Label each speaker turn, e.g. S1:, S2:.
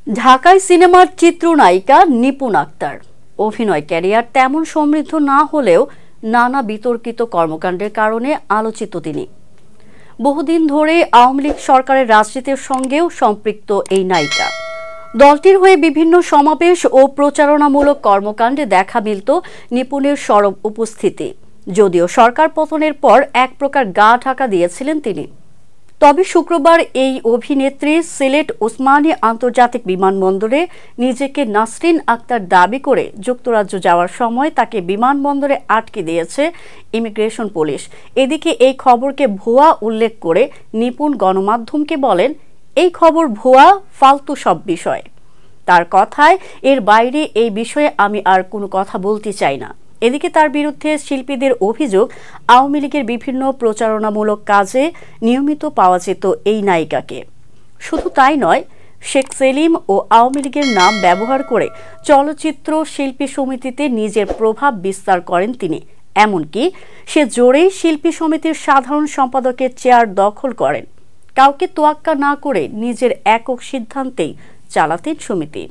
S1: ঢাকায় সিনেমার চিত্রনায়িকা নিপুণ আক্তার অভিনয় ক্যারিয়ার তেমন সমৃদ্ধ না হলেও নানা বিতর্কিত কর্মকাণ্ডের কারণে আলোচিত তিনি। বহুদিন ধরে আওয়ামী লীগ সরকারের রাজনীতির সঙ্গেও সম্পৃক্ত এই নায়িকা। দলটির হয়ে বিভিন্ন সমাবেশ ও প্রচারণামূলক কর্মকাণ্ডে দেখা মিলত নিপুণের সরব উপস্থিতি, যদিও সরকার পতনের পর এক প্রকার গা ঢাকা দিয়েছিলেন তিনি। তবে শুক্রবার এই অভিনেত্রী সিলেট ওসমানী আন্তর্জাতিক বিমানবন্দরে নিজেকে নাসরিন আক্তার দাবি করে যুক্তরাজ্য যাওয়ার সময় তাকে বিমানবন্দরে আটকে দিয়েছে ইমিগ্রেশন পুলিশ। এদিকে এই খবরকে ভুয়া উল্লেখ করে নিপুণ গণমাধ্যমকে বলেন, এই খবর ভুয়া, ফালতু সব বিষয়। তার কথায়, এর বাইরে এই বিষয়ে আমি আর কোনো কথা বলতে চাই না। এদিকে তার বিরুদ্ধে শিল্পীদের অভিযোগ, আওয়ামী লীগের বিভিন্ন প্রচারণামূলক কাজে নিয়মিত পাওয়া যেত এই নায়িকাকে। শুধু তাই নয়, শেখ সেলিম ও আওয়ামী লীগের নাম ব্যবহার করে চলচ্চিত্র শিল্পী সমিতিতে নিজের প্রভাব বিস্তার করেন তিনি। এমনকি সে জোরেই শিল্পী সমিতির সাধারণ সম্পাদকের চেয়ার দখল করেন। কাউকে তোয়াক্কা না করে নিজের একক সিদ্ধান্তেই চালাতেন সমিতি।